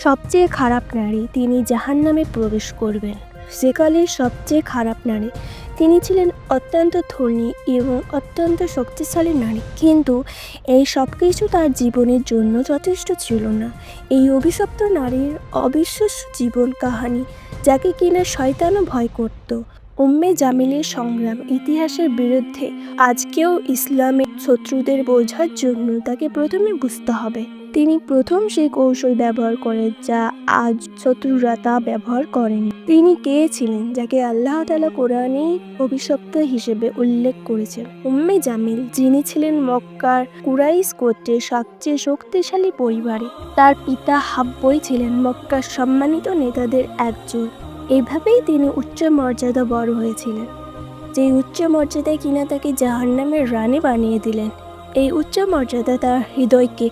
সবচেয়ে খারাপ নারী, তিনি জাহান্নামে প্রবেশ করবেন। সেকালের সবচেয়ে খারাপ নারী, তিনি ছিলেন অত্যন্ত ধনী এবং অত্যন্ত শক্তিশালী নারী, কিন্তু এই সব কিছু তার জীবনের জন্য যথেষ্ট ছিল না। এই অভিশপ্ত নারীর অবিশ্বাস্য জীবন কাহিনী, যাকে কিনা শয়তানও ভয় করত। উম্মে জামিলের সংগ্রাম ইতিহাসের বিরুদ্ধে আজকেও ইসলামের শত্রুদের বোঝার জন্য তাকে প্রথমে বুঝতে হবে। তিনি প্রথম সেই কৌশল ব্যবহার করেন যা আজ শত্রুরা তা ব্যবহার করেন। তিনি কে ছিলেন যাকে আল্লাহ তাআলা কোরআনে অভিশপ্ত হিসেবে উল্লেখ করেছেন? উম্মে জামিল, যিনি ছিলেন মক্কার কুরাইশ গোত্রের সবচেয়ে শক্তিশালী পরিবারে। তার পিতা হাব্বই ছিলেন মক্কার সম্মানিত নেতাদের একজন। এভাবেই তিনি উচ্চ মর্যাদা বড় হয়েছিলেন, যে উচ্চ মর্যাদায় কিনা তাকে জাহান্নামের রানী বানিয়ে দিলেন। এই উচ্চ মর্যাদা তার হৃদয়কে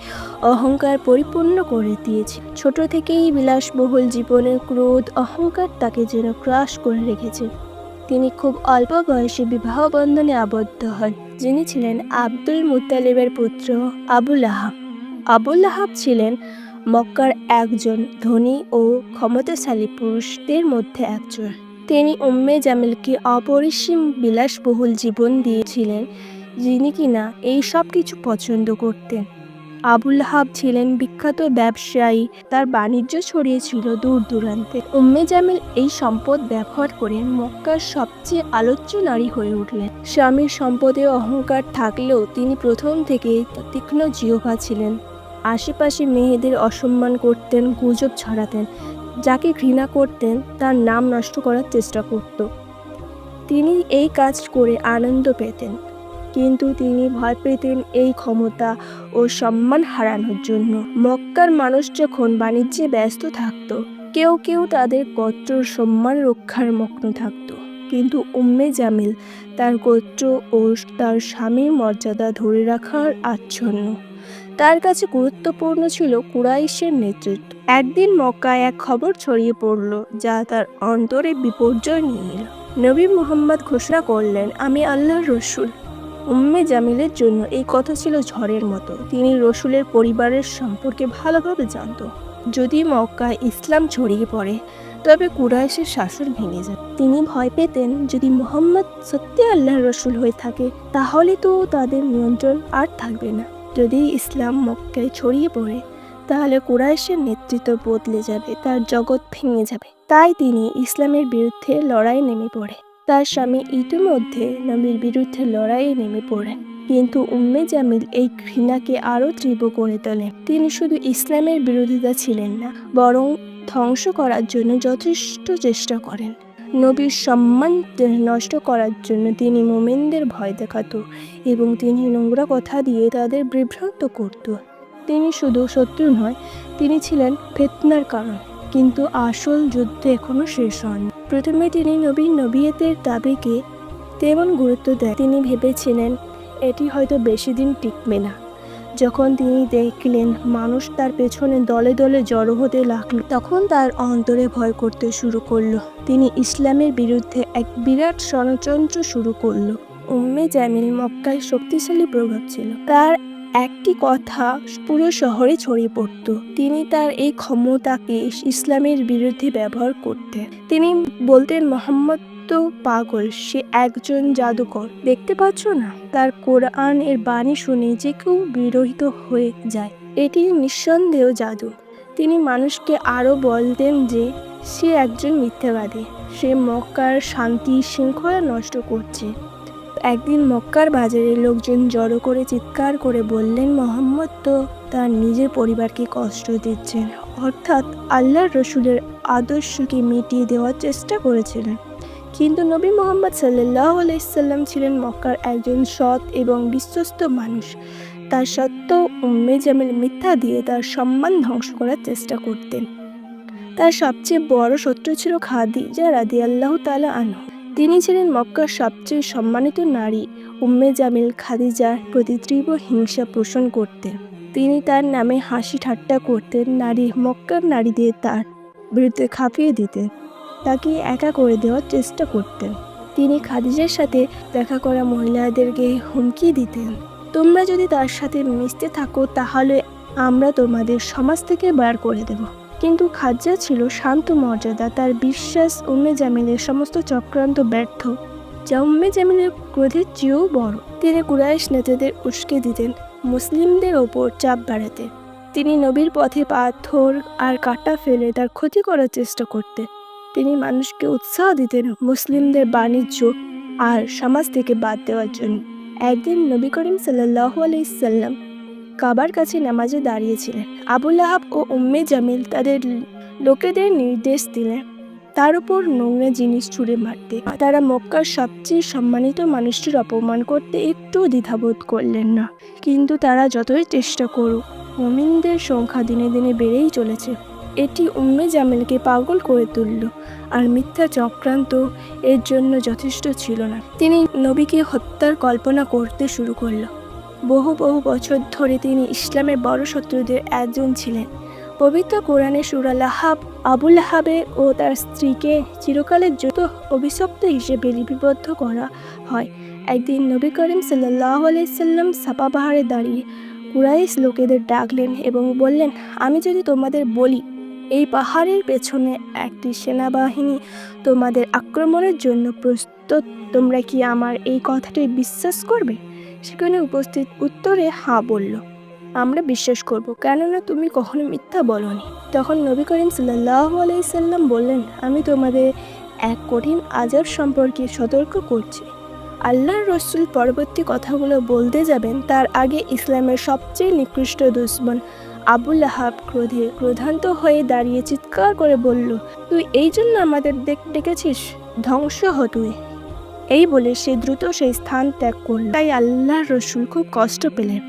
অহংকার পরিপূর্ণ করে দিয়েছে। ছোট থেকেই বিলাসবহুল জীবনের ক্রোধ অহংকার তাকে যেন গ্রাস করে রেখেছে। তিনি খুব অল্প বয়সে বিবাহ বন্ধনে আবদ্ধ হন, যিনি ছিলেন আব্দুল মুত্তালিবের পুত্র আবু লাহাব। আবু লাহাব ছিলেন মক্কার একজন ধনী ও ক্ষমতাশালী পুরুষদের মধ্যে একজন। তিনি উম্মে জামিলকে অপরিসীম বিলাসবহুল জীবন দিয়েছিলেন, যিনি কিনা এই সব কিছু পছন্দ করতেন। আবু লাহাব ছিলেন বিখ্যাত ব্যবসায়ী, তার বাণিজ্য ছড়িয়েছিল দূর দূরান্তে। উম্মে জামিল এই সম্পদ ব্যবহার করে মক্কার সবচেয়ে আলোচ্য নারী হয়ে উঠলেন। স্বামীর সম্পদে অহংকার থাকলেও তিনি প্রথম থেকেই তীক্ষ্ণ জিহ্বা ছিলেন। আশেপাশে মেয়েদের অসম্মান করতেন, গুজব ছড়াতেন, যাকে ঘৃণা করতেন তার নাম নষ্ট করার চেষ্টা করত। তিনি এই কাজ করে আনন্দ পেতেন, কিন্তু তিনি ভয় পেতেন এই ক্ষমতা ও সম্মান হারানোর জন্য। মক্কার মানুষ যখন বাণিজ্যে ব্যস্ত থাকত, কেউ কেউ তাদের গোত্র সম্মান রক্ষার মগ্ন থাকত, কিন্তু উম্মে জামিল তার গোত্র ও তার স্বামীর মর্যাদা ধরে রাখার আচ্ছন্ন। তার কাছে গুরুত্বপূর্ণ ছিল কুরাইশের নেতৃত্ব। একদিন মক্কায় এক খবর ছড়িয়ে পড়ল, যা তার অন্তরে বিপর্যয় নিয়ে এল। নবী মুহাম্মদ ঘোষণা করলেন, আমি আল্লাহর রসুল। উম্মে জামিলের জন্য এই কথা ছিল ঝড়ের মতো। তিনি রসুলের পরিবারের সম্পর্কে ভালোভাবে জানত। যদি মক্কায় ইসলাম ছড়িয়ে পড়ে, তবে কুরাইশের শাসন ভেঙে যায়। তিনি ভয় পেতেন, যদি মুহাম্মদ সত্যি আল্লাহর রসুল হয়ে থাকে, তাহলে তো তাদের নিয়ন্ত্রণ আর থাকবে না। যদি ইসলাম মক্কায় ছড়িয়ে পড়ে, তাহলে কুরাইশের নেতৃত্ব বদলে যাবে, তার জগৎ ভেঙে যাবে। তাই তিনি ইসলামের বিরুদ্ধে লড়াই নেমে পড়ে। তার স্বামী ইতিমধ্যে নবীর বিরুদ্ধে লড়াইয়ে নেমে পড়েন, কিন্তু উম্মে জামিল এই ঘৃণাকে আরও তীব্র করে তোলেন। তিনি শুধু ইসলামের বিরোধিতা ছিলেন না, বরং ধ্বংস করার জন্য যথেষ্ট চেষ্টা করেন। নবীর সম্মান নষ্ট করার জন্য তিনি মুমিনদের ভয় দেখাত এবং তিনি নোংরা কথা দিয়ে তাদের বিভ্রান্ত করত। তিনি শুধু শত্রু নয়, তিনি ছিলেন ফিতনার কারণ। কিন্তু আসল যুদ্ধ এখনো শেষ হয়নি। প্রথমে তিনি নবীর নবিয়তের দাবিকে তেমন গুরুত্ব দেন। তিনি ভেবেছিলেন এটি হয়তো বেশি দিন টিকবে না। যখন তিনি দেখলেন মানুষ তার পেছনে দলে দলে জড়ো হতে লাগলো, তখন তার অন্তরে ভয় করতে শুরু করলো। তিনি ইসলামের বিরুদ্ধে এক বিরাট ষড়যন্ত্র শুরু করলো। উম্মে জামিল মক্কায় শক্তিশালী প্রভাব ছিল। তার একটি কথা পুরো শহরে ছড়িয়ে পড়ত। তিনি তার এই ক্ষমতাকে ইসলামের বিরুদ্ধে ব্যবহার করতেন। তিনি বলতেন, মুহাম্মদ তো পাগল, সে একজন জাদুকর, দেখতে পাচ্ছ না? তার কোরআন এর বাণী শুনে যে কেউ বিরহিত হয়ে যায়, এটি নিঃসন্দেহ জাদু। তিনি মানুষকে আরো বলতেন যে সে একজন মিথ্যাবাদী, সে মক্কার শান্তি শৃঙ্খলা নষ্ট করছে। একদিন মক্কার বাজারে লোকজন জড়ো করে চিৎকার করে বললেন, মুহাম্মদ তো তার নিজের পরিবারকে কষ্ট দিচ্ছেন, অর্থাৎ আল্লাহর রসুলের আদর্শকে মিটিয়ে দেওয়ার চেষ্টা করেছিলেন। কিন্তু নবী মুহাম্মদ সাল্লাল্লাহু আলাইহি সাল্লাম ছিলেন মক্কার একজন সৎ এবং বিশ্বস্ত মানুষ। তার সত্ত্বেও উম্মে জামিল মিথ্যা দিয়ে তার সম্মান ধ্বংস করার চেষ্টা করতেন। তার সবচেয়ে বড় শত্রু ছিল খাদিজা রাদিয়াল্লাহু তাআলা আনহা। তিনি ছিলেন মক্কার সবচেয়ে সম্মানিত নারী। উম্মে জামিল খাদিজার প্রতি তীব্র হিংসা পোষণ করতেন। তিনি তার নামে হাসি ঠাট্টা করতেন। মক্কার নারীদের তার বিরুদ্ধে খাপিয়ে দিতেন, তাকে একা করে দেওয়ার চেষ্টা করতেন। তিনি খাদিজার সাথে দেখা করা মহিলাদেরকে হুমকি দিতেন, তোমরা যদি তার সাথে মিশতে থাকো, তাহলে আমরা তোমাদের সমাজ থেকে বার করে দেব। কিন্তু খাজ্জা ছিল শান্ত মর্যাদা। তার বিশ্বাস উম্মে জামিলের সমস্ত চক্রান্ত ব্যর্থ, যা উম্মে জামিলের ক্রোধের চেয়েও বড়। তিনি কুরাইশ নেতাদের উস্কে দিতেন মুসলিমদের ওপর চাপ বাড়াতে। তিনি নবীর পথে পাথর আর কাঁটা ফেলে তার ক্ষতি করার চেষ্টা করতেন। তিনি মানুষকে উৎসাহ দিতেন মুসলিমদের বাণিজ্য আর সমাজ থেকে বাদ দেওয়ার জন্য। একদিন নবী করিম সাল্লাল্লাহু আলাইহি সাল্লাম কাবার কাছে নামাজে দাঁড়িয়েছিলেন। আবু লাহাব ও উম্মে জামিল তাদের লোকেদের নির্দেশ দিলেন তার উপর নোংরা জিনিস ছুঁড়ে মারতে। তারা মক্কার সবচেয়ে সম্মানিত মানুষটির অপমান করতে একটু দ্বিধাবোধ করলেন না। কিন্তু তারা যতই চেষ্টা করুক, মুমিনদের সংখ্যা দিনে দিনে বেড়েই চলেছে। এটি উম্মে জামিলকে পাগল করে তুলল, আর মিথ্যা চক্রান্ত এর জন্য যথেষ্ট ছিল না। তিনি নবীকে হত্যার কল্পনা করতে শুরু করল। বহু বছর ধরে তিনি ইসলামের বড় শত্রুদের একজন ছিলেন। পবিত্র কোরআনে সূরা লাহাব আবু লাহাবে ও তার স্ত্রীকে চিরকালের জন্য অভিশপ্ত হিসেবে লিপিবদ্ধ করা হয়। একদিন নবী করিম সাল্লাল্লাহু আলাইহি সাল্লাম সাফা পাহাড়ে দাঁড়িয়ে কুরাইশ লোকেদের ডাকলেন এবং বললেন, আমি যদি তোমাদের বলি এই পাহাড়ের পেছনে একটি সেনাবাহিনী তোমাদের আক্রমণের জন্য প্রস্তুত, তোমরা কি আমার এই কথাটি বিশ্বাস করবে? সেখানে উপস্থিত উত্তরে হ্যাঁ বলল। আমরা বিশ্বাস করব, কেননা তুমি কখনো মিথ্যা বলনি। তখন নবী করিম সাল্লাল্লাহু আলাইহি সাল্লাম বললেন, আমি তোমাদের এক কঠিন আযাব সম্পর্কে সতর্ক করছি। আল্লাহর রাসূল পরবর্তী কথাগুলো বলতে যাবেন তার আগে ইসলামের সবচেয়ে নিকৃষ্ট দুশমন আবু লাহাব ক্রোধান্ত হয়ে দাঁড়িয়ে চিৎকার করে বলল, তুই এই জন্য আমাদের ডেকেছিস? ধ্বংস হ তুই। এই বলে সে দ্রুত সেই স্থান ত্যাগ করল। তাই আল্লাহর রাসূল খুব কষ্ট পেলেন।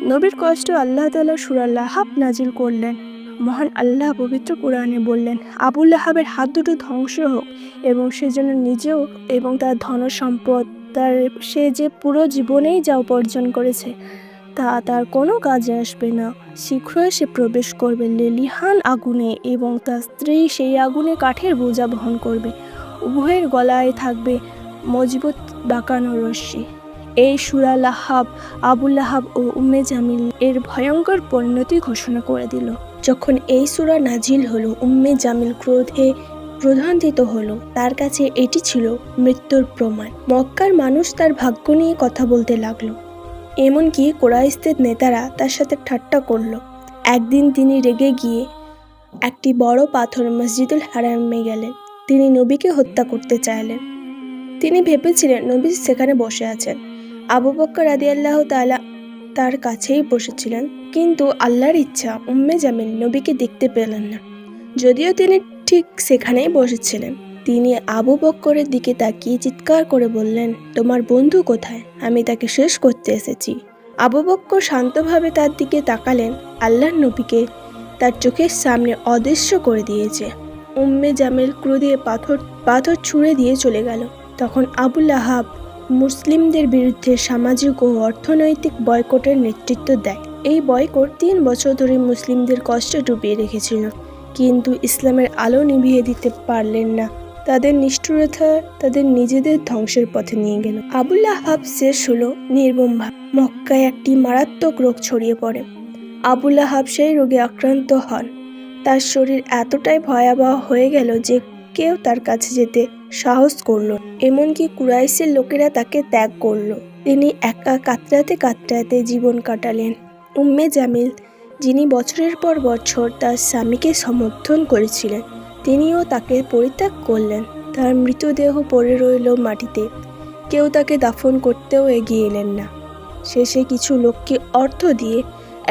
নবীর কষ্ট আল্লাহ তাআলা সূরা লাহাব নাজিল করলেন। মহান আল্লাহ পবিত্র কোরআনে বললেন, আবু লাহাবের হাত দুটো ধ্বংস হোক, এবং সে যেন নিজেও এবং তার ধন সম্পদ, সে যে পুরো জীবনেই যা উপার্জন করেছে তা তার কোনো কাজে আসবে না। শীঘ্রই সে প্রবেশ করবে লেলিহান আগুনে, এবং তার স্ত্রী সেই আগুনে কাঠের বোঝা বহন করবে। উভয়ের গলায় থাকবে মজবুত বাঁকানো রশ্মি। এই সূরা লাহাব আবু লাহাব ও উম্মে জামিল এর ভয়ঙ্কর পরিণতি ঘোষণা করে দিল। যখন এই সূরা নাজিল হলো, উম্মে জামিল ক্রোধে ক্রোধান্বিত হলো। তার কাছে এটি ছিল মৃত্যুর প্রমাণ। মক্কার মানুষ তার ভাগ্য নিয়ে কথা বলতে লাগলো। এমনকি কুরাইশদের নেতারা তার সাথে ঠাট্টা করলো। একদিন তিনি রেগে গিয়ে একটি বড় পাথর মসজিদুল হারামে গেলেন। তিনি নবীকে হত্যা করতে চাইলেন। তিনি ভেবেছিলেন নবী সেখানে বসে আছেন। আবু বকর রাদিয়াল্লাহু তাআলা তার কাছেই বসেছিলেন। কিন্তু আল্লাহর ইচ্ছা, উম্মে জামিল নবীকে দেখতে পেলেন না, যদিও তিনি ঠিক সেখানেই বসেছিলেন। তিনি আবু বকরের দিকে তাকিয়ে চিৎকার করে বললেন, তোমার বন্ধু কোথায়? আমি তাকে শেষ করতে এসেছি। আবু বকর শান্তভাবে তার দিকে তাকালেন। আল্লাহর নবীকে তার চোখের সামনে অদৃশ্য করে দিয়েছে। উম্মে জামিল ক্রোধে পাথর ছুঁড়ে দিয়ে চলে গেল। তখন আবু লাহাব মুসলিমদের বিরুদ্ধে সামাজিক ও অর্থনৈতিক বয়কটের নেতৃত্ব দেয়। এই বয়কট 3 বছর ধরে মুসলিমদের কষ্টে ডুবিয়ে রেখেছিল, কিন্তু ইসলামের আলো নিভিয়ে দিতে পারলেন না। তাদের নিষ্ঠুরতা তাদের নিজেদের ধ্বংসের পথে নিয়ে গেল। আবু লাহাব শেষ হলো নির্মমভাবে। মক্কায় একটি মারাত্মক রোগ ছড়িয়ে পড়ে। আবু লাহাব সেই রোগে আক্রান্ত হন। তার শরীর এতটাই ভয়াবহ হয়ে গেল যে কেউ তার কাছে যেতে সাহস করল। এমনকি কুরাইশের লোকেরা তাকে ত্যাগ করল। তিনি একা কাতরাতে জীবন কাটালেন। উম্মে জামিল, যিনি বছরের পর বছর তার স্বামীকে সমর্থন করেছিলেন, তিনিও তাকে পরিত্যাগ করলেন। তার মৃতদেহ পড়ে রইল মাটিতে। কেউ তাকে দাফন করতেও এগিয়ে এলেন না। শেষে কিছু লোককে অর্থ দিয়ে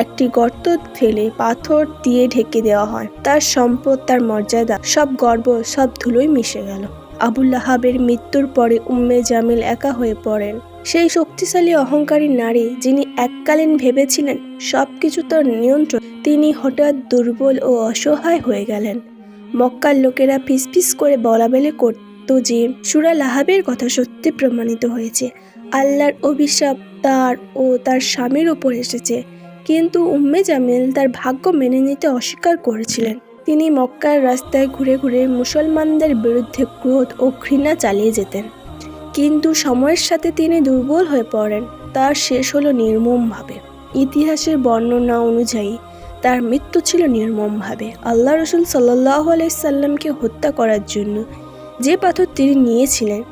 একটি গর্ত ফেলে পাথর দিয়ে ঢেকে দেওয়া হয়। তার সম্পদ, তার মর্যাদা, সব গর্ব, সব ধুলোয় মিশে গেল। আবু লাহাবের মৃত্যুর পরে উম্মে জামিল একা হয়ে পড়েন। সেই শক্তিশালী অহংকারী নারী, যিনি এককালীন ভেবেছিলেন সবকিছু তার নিয়ন্ত্রণ, তিনি হঠাৎ দুর্বল ও অসহায় হয়ে গেলেন। মক্কার লোকেরা ফিসফিস করে বলাবলি করত যে সূরা লাহাবের কথা সত্যি প্রমাণিত হয়েছে। আল্লাহর অভিশাপ তার ও তার স্বামীর উপর এসেছে। কিন্তু উম্মে জামিল তার ভাগ্য মেনে নিতে অস্বীকার করেছিলেন। তিনি মক্কার রাস্তায় ঘুরে ঘুরে মুসলমানদের বিরুদ্ধে ক্রোধ ও ঘৃণা চালিয়ে যেতেন। কিন্তু সময়ের সাথে তিনি দুর্বল হয়ে পড়েন। তার শেষ হলো নির্মমভাবে। ইতিহাসের বর্ণনা অনুযায়ী তার মৃত্যু ছিল নির্মমভাবে। আল্লাহ রসুল সাল্লাল্লাহু আলাইহি সাল্লামকে হত্যা করার জন্য যে পাথর তিনি নিয়েছিলেন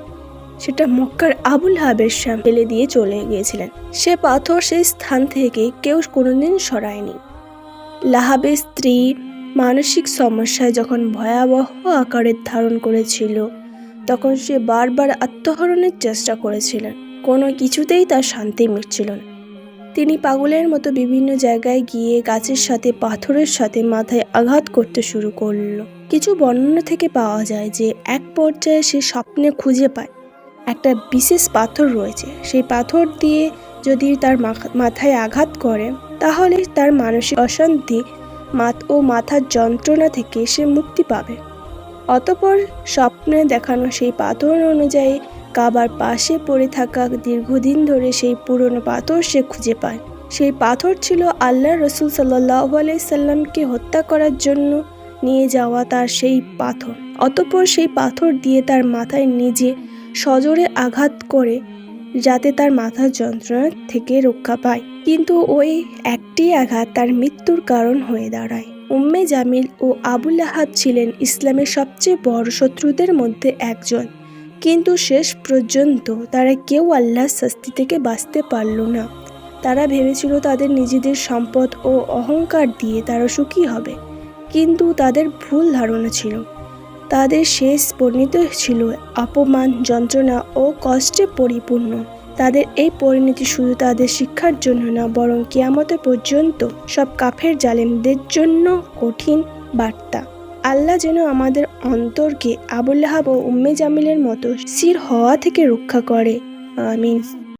সেটা মক্কার আবুল হাবের সামনে ফেলে দিয়ে চলে গিয়েছিলেন। সে পাথর সেই স্থান থেকে কেউ কোনোদিন সরায়নি। লাহাবের স্ত্রী মানসিক সমস্যায় যখন ভয়াবহ আকারের ধারণ করেছিল, তখন সে বারবার আত্মহরণের চেষ্টা করেছিলেন। কোনো কিছুতেই তার শান্তি মিটছিল না। তিনি পাগলের মতো বিভিন্ন জায়গায় গিয়ে গাছের সাথে পাথরের সাথে মাথায় আঘাত করতে শুরু করলো। কিছু বর্ণনা থেকে পাওয়া যায় যে এক পর্যায়ে সে স্বপ্নে খুঁজে পায় একটা বিশেষ পাথর রয়েছে। সেই পাথর দিয়ে যদি তার মাথায় আঘাত করে তাহলে তার মানসিক অশান্তি ও মাথার যন্ত্রণা থেকে সে মুক্তি পাবে। অতঃপর স্বপ্নে দেখানো সেই পাথর অনুযায়ী কাবার পাশে পড়ে থাকা দীর্ঘদিন ধরে সেই পুরনো পাথর সে খুঁজে পায়। সেই পাথর ছিল আল্লাহ রসুল সাল্লাল্লাহু আলাইহি সাল্লামকে হত্যা করার জন্য নিয়ে যাওয়া তার সেই পাথর। অতঃপর সেই পাথর দিয়ে তার মাথায় নিজে সজোরে আঘাত করে যাতে তার মাথার যন্ত্রণা থেকে রক্ষা পায়। কিন্তু ওই একটি আঘাত তার মৃত্যুর কারণ হয়ে দাঁড়ায়। উম্মে জামিল ও আবু লাহাব ছিলেন ইসলামের সবচেয়ে বড় শত্রুদের মধ্যে একজন, কিন্তু শেষ পর্যন্ত তারা কেউ আল্লাহর শাস্তি থেকে বাঁচতে পারল না। তারা ভেবেছিল তাদের নিজেদের সম্পদ ও অহংকার দিয়ে তারা সুখী হবে, কিন্তু তাদের ভুল ধারণা ছিল। তাদের শেষ পরিণতি ছিল অপমান, যন্ত্রণা ও কষ্টে পরিপূর্ণ। তাদের এই পরিণতি শুধু তাদের শিক্ষার জন্য না, বরং কিয়ামত পর্যন্ত সব কাফের জালেমদের জন্য কঠিন বার্তা। আল্লাহ যেন আমাদের অন্তরকে আবু লাহাব ও উম্মে জামিলের মতো শির হওয়া থেকে রক্ষা করে। আমিন।